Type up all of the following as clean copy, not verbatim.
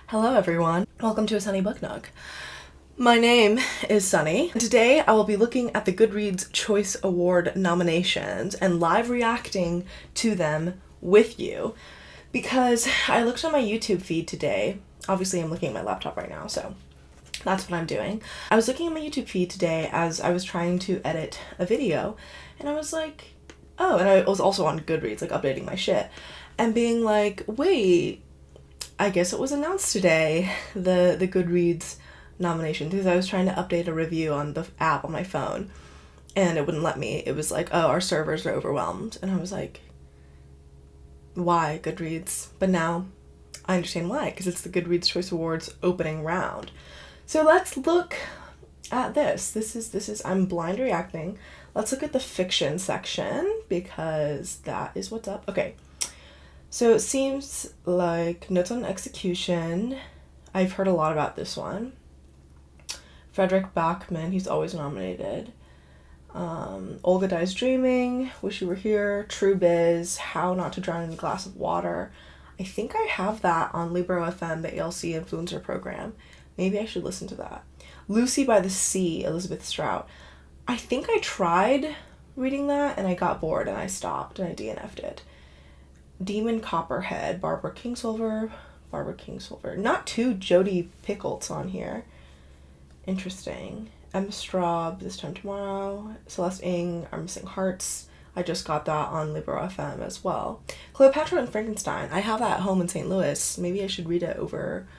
Hello everyone, welcome to a Sunny Book Nook. My name is Sunny. Today I will be looking at the Goodreads Choice Award nominations and live reacting to them with you because I looked on my YouTube feed today. Obviously I'm looking at my laptop right now, so that's what I'm doing. I was looking at my YouTube feed today as I was trying to edit a video and I was like, oh, and I was also on Goodreads, like updating my shit and being like, wait, I guess it was announced today, the Goodreads nomination, because I was trying to update a review on the app on my phone and it wouldn't let me. It was like, oh, our servers are overwhelmed. And I was like, why Goodreads? But now I understand why, because it's the Goodreads Choice Awards opening round. So let's look at this. This is I'm blind reacting. Let's look at the fiction section because that is what's up. Okay. So it seems like Notes on Execution. I've heard a lot about this one. Frederick Bachman, he's always nominated. Olga Dies Dreaming, Wish You Were Here, True Biz, How Not to Drown in a Glass of Water. I think I have that on Libro FM, the ALC influencer program. Maybe I should listen to that. Lucy by the Sea, Elizabeth Strout. I think I tried reading that and I got bored and I stopped and I DNF'd it. Demon Copperhead, Barbara Kingsolver. Not two Jodi Picoults on here. Interesting. Emma Straub, This Time Tomorrow. Celeste Ng, Our Missing Hearts. I just got that on Libro FM as well. Cleopatra and Frankenstein. I have that at home in St. Louis. Maybe I should read it over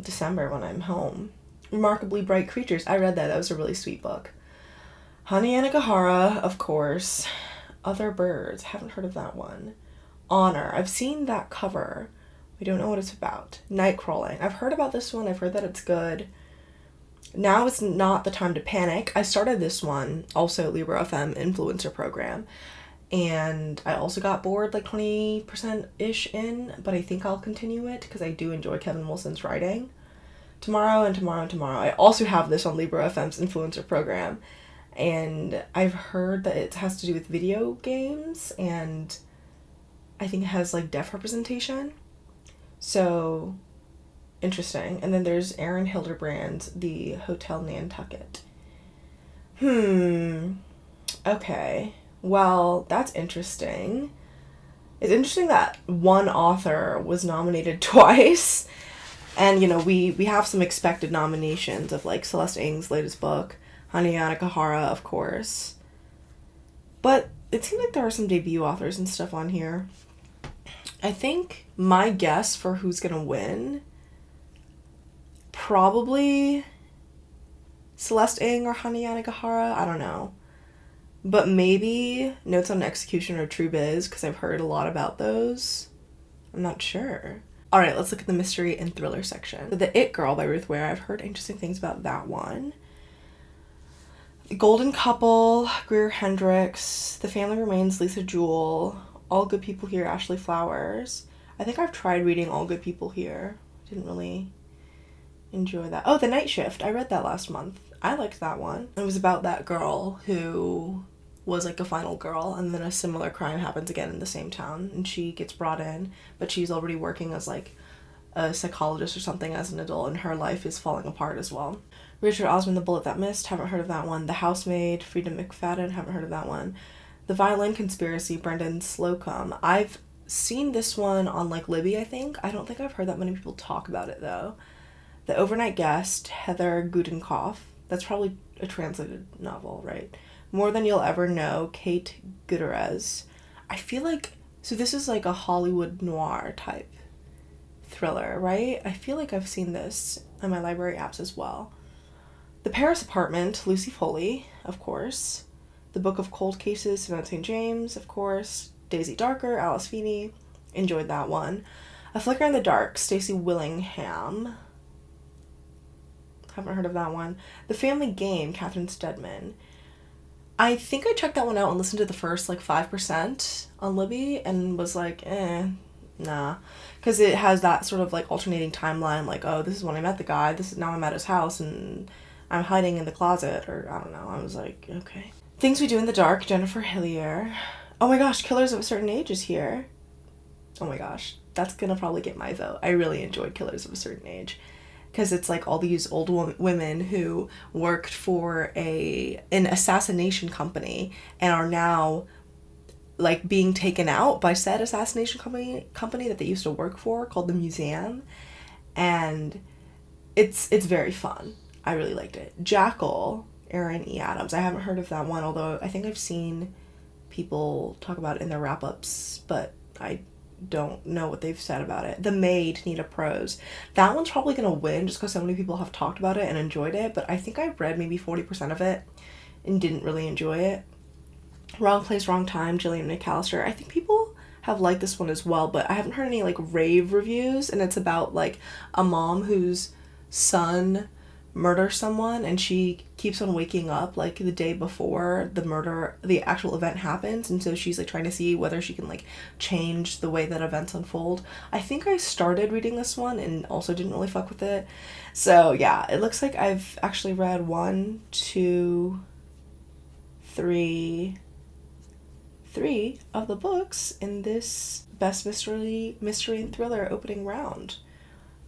December when I'm home. Remarkably Bright Creatures. I read that. That was a really sweet book. Honey Anagahara, of course. Other Birds. Haven't heard of that one. Honor. I've seen that cover. We don't know what it's about. Nightcrawling. I've heard about this one. I've heard that it's good. Now Is Not the Time to Panic. I started this one also Libro FM influencer program. And I also got bored like 20%-ish in, but I think I'll continue it because I do enjoy Kevin Wilson's writing. Tomorrow and Tomorrow and Tomorrow. I also have this on Libro FM's influencer program. And I've heard that it has to do with video games and I think it has like deaf representation. So interesting. And then there's Aaron Hilderbrand's The Hotel Nantucket. Okay. Well, that's interesting. It's interesting that one author was nominated twice. And, you know, we have some expected nominations of like Celeste Ng's latest book, Honey Anagahara, of course. But it seems like there are some debut authors and stuff on here. I think my guess for who's gonna win, probably Celeste Ng or Honey Anagahara, I don't know. But maybe Notes on Execution or True Biz, because I've heard a lot about those. I'm not sure. Alright, let's look at the mystery and thriller section. The It Girl by Ruth Ware, I've heard interesting things about that one. Golden Couple, Greer Hendricks, The Family Remains, Lisa Jewell, All Good People Here, Ashley Flowers. I think I've tried reading All Good People Here. Didn't really enjoy that. Oh, The Night Shift. I read that last month. I liked that one. It was about that girl who was like a final girl and then a similar crime happens again in the same town and she gets brought in, but she's already working as like a psychologist or something as an adult and her life is falling apart as well. Richard Osman, The Bullet That Missed. Haven't heard of that one. The Housemaid, Frida McFadden. Haven't heard of that one. The Violin Conspiracy, Brendan Slocum. I've seen this one on like Libby, I think. I don't think I've heard that many people talk about it though. The Overnight Guest, Heather Gudenkoff. That's probably a translated novel, right? More Than You'll Ever Know, Kate Gutierrez. I feel like, so this is like a Hollywood noir type thriller, right? I feel like I've seen this on my library apps as well. The Paris Apartment, Lucy Foley, of course. The Book of Cold Cases, Savannah St. James, of course. Daisy Darker, Alice Feeney. Enjoyed that one. A Flicker in the Dark, Stacey Willingham. Haven't heard of that one. The Family Game, Catherine Steadman. I think I checked that one out and listened to the first like 5% on Libby and was like, nah. Because it has that sort of like alternating timeline, like, oh, this is when I met the guy, this is now I'm at his house and I'm hiding in the closet, or I don't know. I was like, okay. Things We Do in the Dark, Jennifer Hillier. Oh my gosh, Killers of a Certain Age is here. Oh my gosh. that's gonna probably get my vote. I really enjoyed Killers of a Certain Age, because it's like all these old women who worked for an assassination company and are now like being taken out by said assassination company that they used to work for, called the Museum, and it's very fun. I really liked it. Jackal, Aaron E. Adams. I haven't heard of that one, although I think I've seen people talk about it in their wrap-ups, but I don't know what they've said about it. The Maid, Nita Prose. That one's probably gonna win just because so many people have talked about it and enjoyed it, but I think I read maybe 40% of it and didn't really enjoy it. Wrong Place, Wrong Time, Gillian McAllister. I think people have liked this one as well, but I haven't heard any like rave reviews, and it's about like a mom whose son murders someone and she keeps on waking up like the day before the actual event happens, and so she's like trying to see whether she can like change the way that events unfold. I think I started reading this one and also didn't really fuck with it. So yeah, it looks like I've actually read 1, 2, 3 of the books in this Best Mystery and Thriller opening round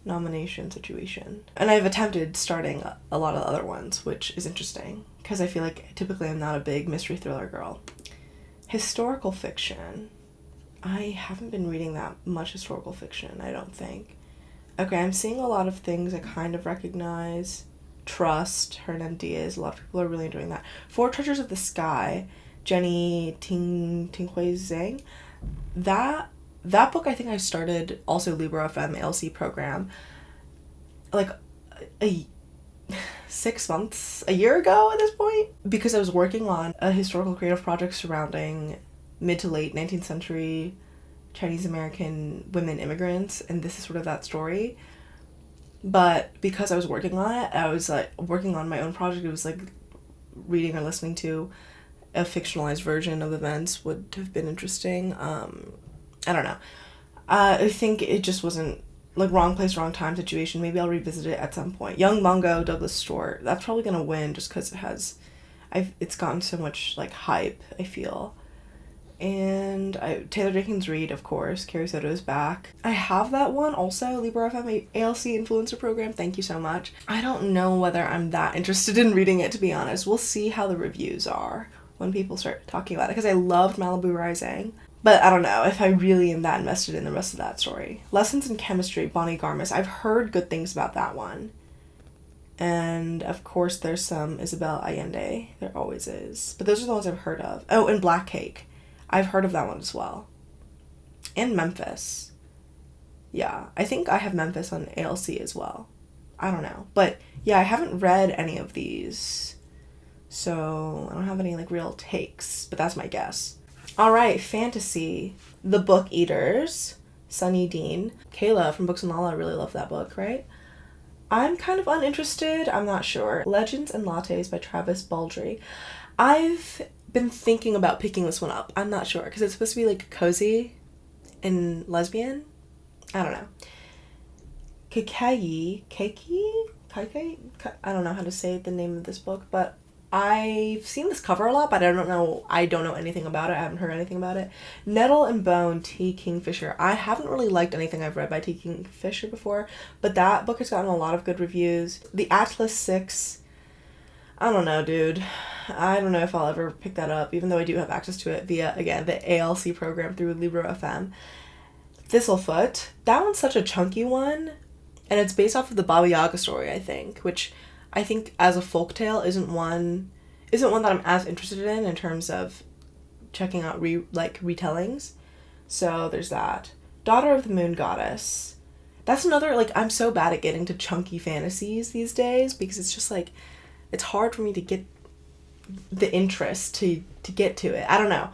nomination situation. And I've attempted starting a lot of other ones, which is interesting because I feel like typically I'm not a big mystery thriller girl. Historical fiction. I haven't been reading that much historical fiction, I don't think. Okay, I'm seeing a lot of things I kind of recognize. Trust, Hernan Diaz. A lot of people are really enjoying that. Four Treasures of the Sky, Jenny Tinghui Zhang. That book I think I started also Libro FM ALC program like a 6 months, a year ago at this point, because I was working on a historical creative project surrounding mid to late 19th century Chinese American women immigrants, and this is sort of that story. But because I was working on it, I was like working on my own project. It was like reading or listening to a fictionalized version of events would have been interesting. I don't know. I think it just wasn't like Wrong Place, Wrong Time situation. Maybe I'll revisit it at some point. Young Mungo, Douglas Stewart. That's probably gonna win just because it's gotten so much like hype, I feel. And Taylor Jenkins Reid, of course. Carrie Soto's back. I have that one also, Libro FM ALC Influencer Program. Thank you so much. I don't know whether I'm that interested in reading it, to be honest. We'll see how the reviews are when people start talking about it, because I loved Malibu Rising. But I don't know if I really am that invested in the rest of that story. Lessons in Chemistry, Bonnie Garmis. I've heard good things about that one. And of course there's some Isabel Allende. There always is. But those are the ones I've heard of. Oh, and Black Cake. I've heard of that one as well. And Memphis. Yeah, I think I have Memphis on ALC as well. I don't know. But yeah, I haven't read any of these. So I don't have any like real takes, but that's my guess. All right, fantasy. The Book Eaters, Sunny Dean. Kayla from Books and Lala really loved that book, right? I'm kind of uninterested. I'm not sure. Legends and Lattes by Travis Baldry. I've been thinking about picking this one up. I'm not sure because it's supposed to be like cozy and lesbian. I don't know. Keiki. I don't know how to say the name of this book, but I've seen this cover a lot, but I don't know anything about it. I haven't heard anything about it. Nettle and Bone, T. Kingfisher. I haven't really liked anything I've read by T. Kingfisher before, but that book has gotten a lot of good reviews. The Atlas 6. I don't know, dude. I don't know if I'll ever pick that up, even though I do have access to it via, again, the ALC program through Libro FM. Thistlefoot. That one's such a chunky one, and it's based off of the Baba Yaga story, I think, which I think as a folktale isn't one that I'm as interested in terms of checking out retellings. So there's that. Daughter of the Moon Goddess. That's another, like, I'm so bad at getting to chunky fantasies these days because it's just like it's hard for me to get the interest to get to it. I don't know.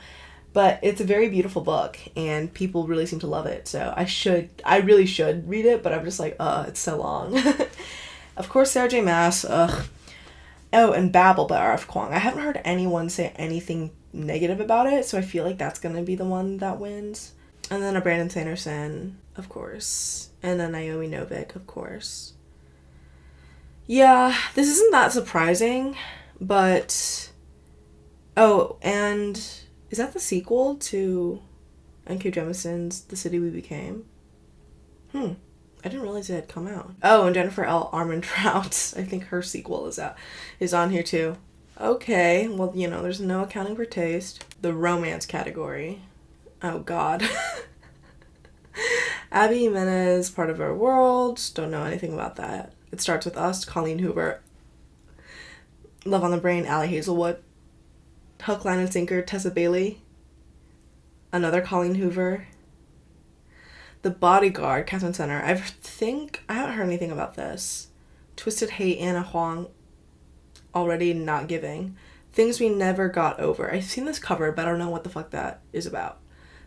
But it's a very beautiful book and people really seem to love it. So I really should read it, but I'm just like, it's so long. Of course, Sarah J. Maas. Ugh. Oh, and Babel by R.F. Kuang. I haven't heard anyone say anything negative about it, so I feel like that's going to be the one that wins. And then a Brandon Sanderson, of course. And then Naomi Novik, of course. Yeah, this isn't that surprising, but... Oh, and is that the sequel to N.K. Jemisin's The City We Became? I didn't realize it had come out. Oh, and Jennifer L. Armentrout. I think her sequel is on here too. Okay, well, you know, there's no accounting for taste. The romance category. Oh, God. Abby Menace, Part of Our World. Don't know anything about that. It Starts With Us, Colleen Hoover. Love on the Brain, Allie Hazelwood. Hook, Line, and Sinker, Tessa Bailey. Another Colleen Hoover. The Bodyguard, Catherine Center. I haven't heard anything about this. Twisted Hate, Anna Huang. Already Not Giving. Things We Never Got Over. I've seen this cover, but I don't know what the fuck that is about.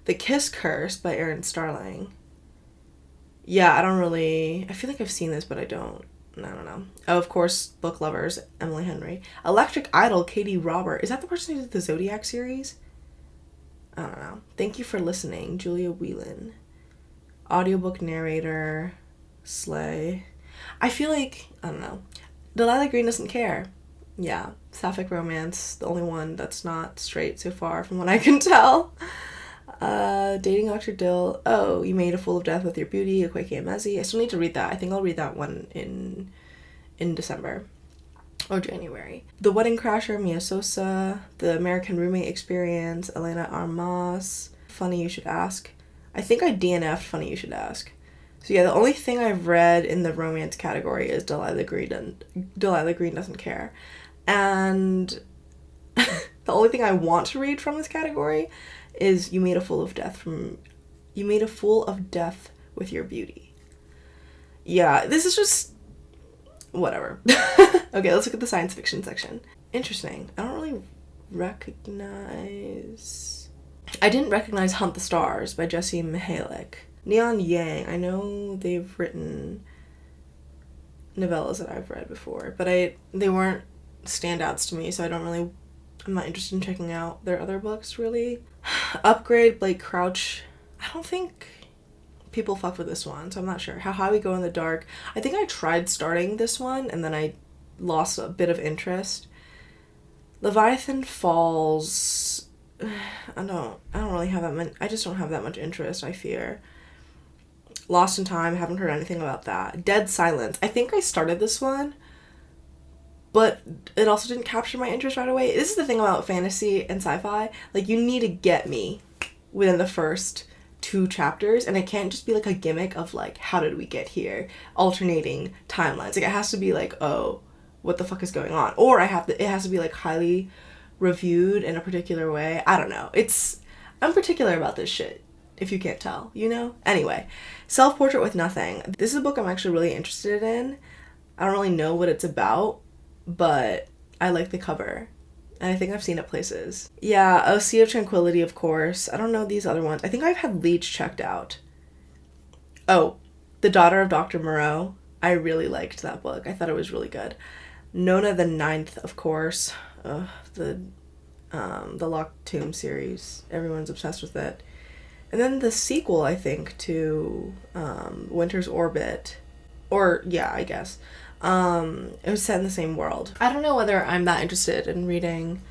The Kiss Curse by Erin Starling. Yeah, I feel like I've seen this, but I don't know. Oh, of course, Book Lovers, Emily Henry. Electric Idol, Katie Robert. Is that the person who did the Zodiac series? I don't know. Thank You for Listening, Julia Whelan. Audiobook narrator, Slay. I feel like, I don't know. Delilah Green Doesn't Care. Yeah, sapphic romance, the only one that's not straight so far from what I can tell. Dating Dr. Dill. Oh, You Made a Fool of Death with Your Beauty, Akwaeke Emezi. I still need to read that. I think I'll read that one in December or January. The Wedding Crasher, Mia Sosa. The American Roommate Experience, Elena Armas. Funny You Should Ask. I think I DNF'd Funny You Should Ask. So yeah, the only thing I've read in the romance category is Delilah Green Doesn't Care. And the only thing I want to read from this category is You Made a Fool of Death with Your Beauty. Yeah, this is just whatever. Okay, let's look at the science fiction section. Interesting. I didn't recognize Hunt the Stars by Jessie Mihalik. Neon Yang. I know they've written novellas that I've read before, but they weren't standouts to me, so I'm not interested in checking out their other books, really. Upgrade, Blake Crouch. I don't think people fuck with this one, so I'm not sure. How We Go in the Dark. I think I tried starting this one, and then I lost a bit of interest. Leviathan Falls. I don't really have that much. I just don't have that much interest, I fear. Lost in Time. Haven't heard anything about that. Dead Silence. I think I started this one, but it also didn't capture my interest right away. This is the thing about fantasy and sci-fi. Like, you need to get me within the first 2 chapters, and it can't just be like a gimmick of like, how did we get here? Alternating timelines. Like, it has to be like, oh, what the fuck is going on? Or it has to be like highly reviewed in a particular way. I don't know. I'm particular about this shit, if you can't tell, you know? Anyway, Self-Portrait with Nothing. This is a book I'm actually really interested in. I don't really know what it's about, but I like the cover, and I think I've seen it places. Yeah, A Sea of Tranquility, of course. I don't know these other ones. I think I've had Leech checked out. Oh, The Daughter of Dr. Moreau. I really liked that book. I thought it was really good. Nona the Ninth, of course. The Locked Tomb series. Everyone's obsessed with it. And then the sequel, I think, to Winter's Orbit. Or, yeah, I guess. It was set in the same world. I don't know whether I'm that interested in reading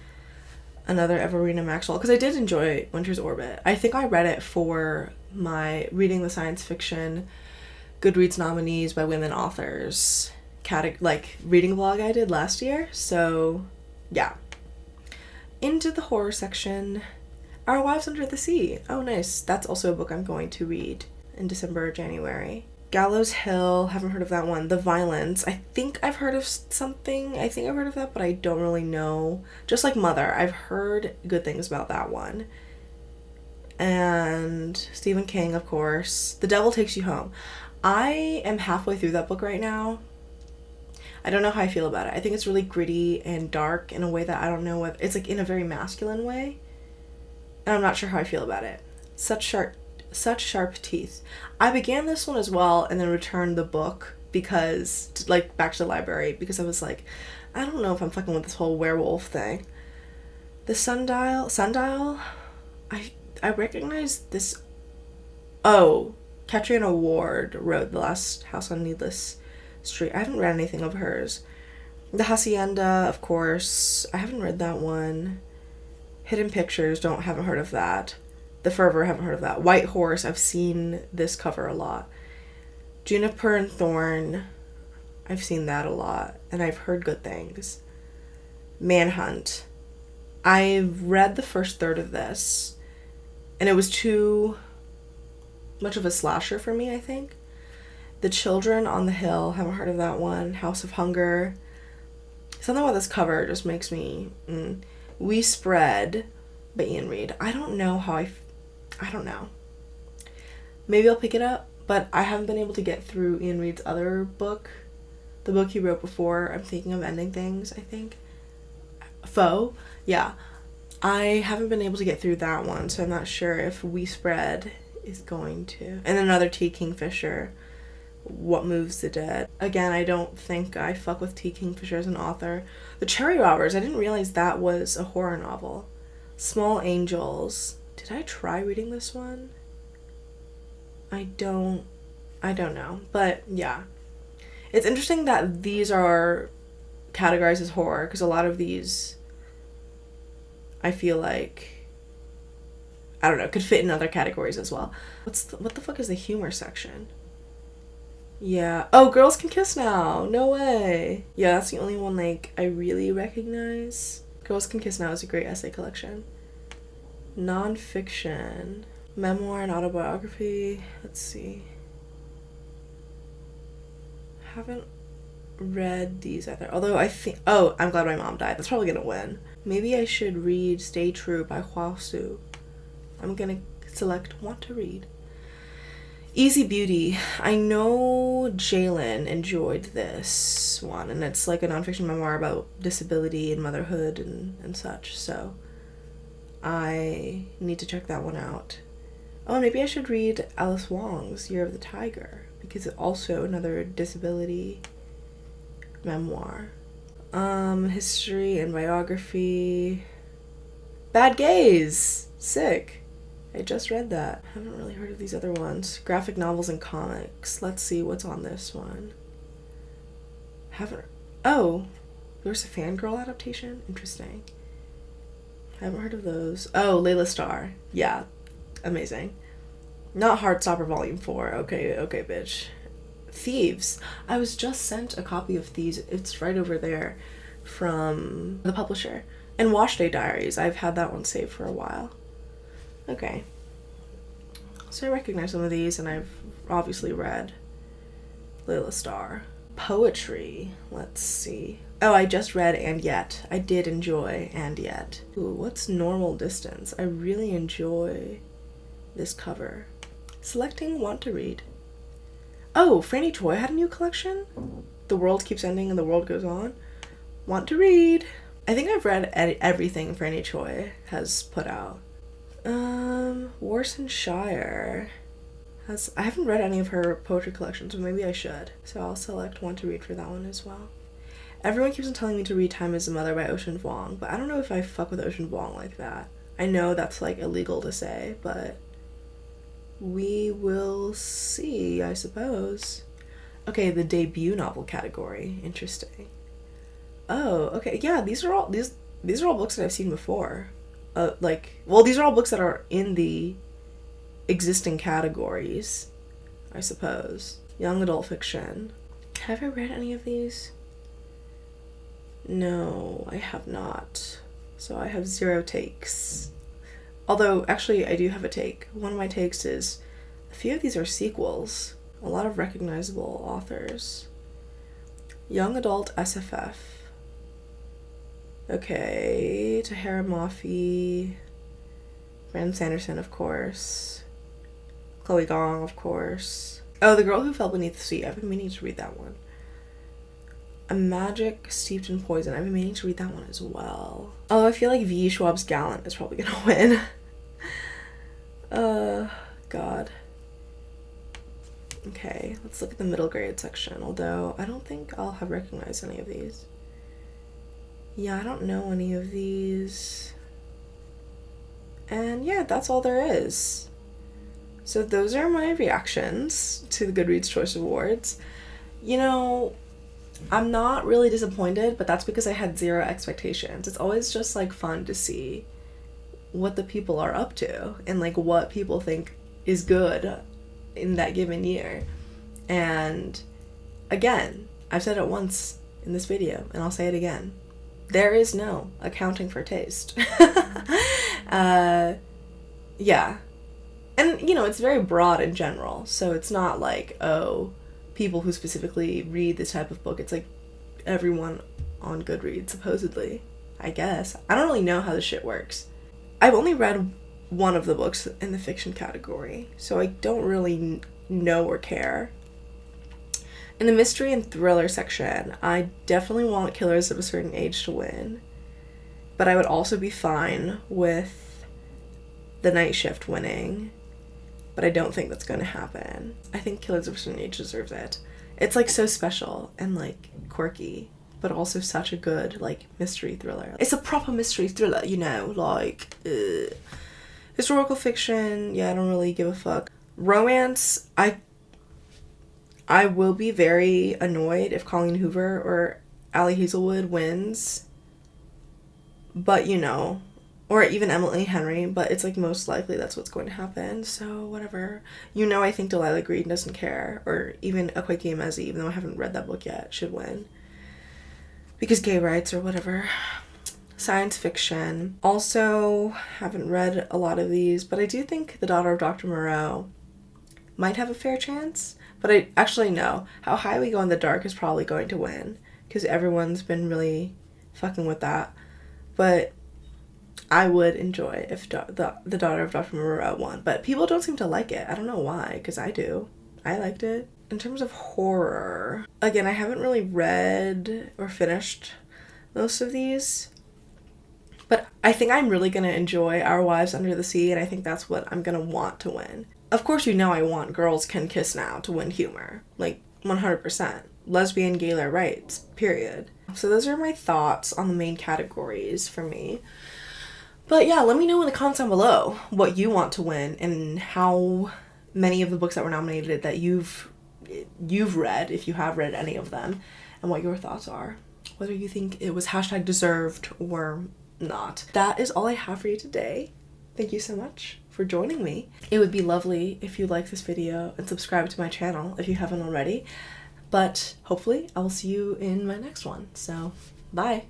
another Everina Maxwell, because I did enjoy Winter's Orbit. I think I read it for my Reading the Science Fiction Goodreads nominees by women authors reading vlog I did last year. So, yeah. Into the horror section. Our Wives Under the Sea. Oh, nice. That's also a book I'm going to read in December or January. Gallows Hill. Haven't heard of that one. The Violence. I think I've heard of something. I think I've heard of that, but I don't really know. Just like Mother. I've heard good things about that one. And Stephen King, of course. The Devil Takes You Home. I am halfway through that book right now. I don't know how I feel about it. I think it's really gritty and dark in a way that I don't know what... It's like in a very masculine way. And I'm not sure how I feel about it. Such sharp teeth. I began this one as well and then returned the book because, back to the library, because I was like, I don't know if I'm fucking with this whole werewolf thing. The Sundial? I recognize this... Oh, Katrina Ward wrote The Last House on Needless Street. I haven't read anything of hers. The Hacienda, of course. I haven't read that one. Hidden Pictures, haven't heard of that. The Fervor, haven't heard of that. White Horse, I've seen this cover a lot. Juniper and Thorn, I've seen that a lot, and I've heard good things. Manhunt. I've read the first third of this, and it was too much of a slasher for me, I think. The Children on the Hill, haven't heard of that one. House of Hunger. Something about this cover just makes me... We Spread by Ian Reid. I don't know how I don't know. Maybe I'll pick it up, but I haven't been able to get through Ian Reid's other book. The book he wrote before I'm Thinking of Ending Things, I think. Foe? Yeah. I haven't been able to get through that one, so I'm not sure if We Spread is going to. And another T. Kingfisher, What Moves the Dead. Again, I don't think I fuck with T. Kingfisher as an author. The Cherry Robbers, I didn't realize that was a horror novel. Small Angels. Did I try reading this one? I don't know. But yeah. It's interesting that these are categorized as horror, because a lot of these, I feel like, I don't know, could fit in other categories as well. What the fuck is the humor section? Yeah. Oh, Girls Can Kiss Now. No way. Yeah, that's the only one, like, I really recognize. Girls Can Kiss Now is a great essay collection. Nonfiction. Memoir and autobiography. Let's see. Haven't read these either. Although I think... Oh, I'm Glad My Mom Died. That's probably gonna win. Maybe I should read Stay True by Hua Su. I'm gonna select Want to Read. Easy Beauty. I know Jalen enjoyed this one, and it's like a nonfiction memoir about disability and motherhood and such, so I need to check that one out. Oh, maybe I should read Alice Wong's Year of the Tiger, because it's also another disability memoir. History and biography. Bad Gays! Sick. I just read that. I haven't really heard of these other ones. Graphic novels and comics. Let's see what's on this one. Oh, there's a fangirl adaptation? Interesting. I haven't heard of those. Oh, Layla Starr. Yeah. Amazing. Not Heartstopper Volume 4. Okay, bitch. Thieves. I was just sent a copy of Thieves. It's right over there from the publisher. And Wash Day Diaries. I've had that one saved for a while. Okay. So I recognize some of these, and I've obviously read Layla Starr. Poetry. Let's see. Oh, I just read And Yet. I did enjoy And Yet. Ooh, what's Normal Distance? I really enjoy this cover. Selecting Want to Read. Oh, Franny Choi had a new collection? The World Keeps Ending and the World Goes On. Want to Read. I think I've read everything Franny Choi has put out. Warson Shire. I haven't read any of her poetry collections, but maybe I should. So I'll select Want to Read for that one as well. Everyone keeps on telling me to read Time is the Mother by Ocean Vuong, but I don't know if I fuck with Ocean Vuong like that. I know that's like illegal to say, but we will see, I suppose. Okay, the debut novel category. Interesting. Oh, okay. Yeah, these are all books that I've seen before. These are all books that are in the existing categories, I suppose. Young adult fiction. Have I read any of these? No, I have not. So I have 0 takes. Although, actually, I do have a take. One of my takes is a few of these are sequels. A lot of recognizable authors. Young adult SFF. Okay, Tahara Mafi. Brandon Sanderson, of course. Chloe Gong, of course. Oh, The Girl Who Fell Beneath the Sea. I've been meaning to read that one. A Magic Steeped in Poison. I've been meaning to read that one as well. Oh, I feel like V. Schwab's Gallant is probably gonna win. God. Okay, let's look at the middle grade section, although I don't think I'll have recognized any of these. Yeah, I don't know any of these. And yeah, that's all there is. So those are my reactions to the Goodreads Choice Awards. You know, I'm not really disappointed, but that's because I had 0 expectations. It's always just like fun to see what the people are up to and like what people think is good in that given year. And again, I've said it once in this video, and I'll say it again. There is no accounting for taste. Yeah. And, you know, it's very broad in general, so it's not like, oh, people who specifically read this type of book. It's like everyone on Goodreads, supposedly, I guess. I don't really know how this shit works. I've only read one of the books in the fiction category, so I don't really know or care. In the mystery and thriller section, I definitely want Killers of a Certain Age to win, but I would also be fine with The Night Shift winning, but I don't think that's going to happen. I think Killers of a Certain Age deserves it. It's like so special and like quirky, but also such a good like mystery thriller. It's a proper mystery thriller, you know, like historical fiction, yeah, I don't really give a fuck. Romance, I will be very annoyed if Colleen Hoover or Allie Hazelwood wins, but you know, or even Emily Henry, but it's like most likely that's what's going to happen, so whatever. You know, I think Delilah Green doesn't care, or even Akwaeke Emezi, even though I haven't read that book yet, should win. Because gay rights or whatever. Science fiction. Also, haven't read a lot of these, but I do think The Daughter of Dr. Moreau might have a fair chance. But I actually know How High We Go in the Dark is probably going to win, because everyone's been really fucking with that. But I would enjoy if the Daughter of Dr. Moreau won. But people don't seem to like it. I don't know why, because I do. I liked it. In terms of horror, again, I haven't really read or finished most of these, but I think I'm really going to enjoy Our Wives Under the Sea, and I think that's what I'm going to want to win. Of course, you know I want Girls Can Kiss Now to win humor. Like, 100%. Lesbian gay rights, period. So those are my thoughts on the main categories for me. But yeah, let me know in the comments down below what you want to win and how many of the books that were nominated that you've read, if you have read any of them, and what your thoughts are. Whether you think it was #deserved or not. That is all I have for you today. Thank you so much for joining me. It would be lovely if you like this video and subscribe to my channel if you haven't already. But hopefully I will see you in my next one. So, bye.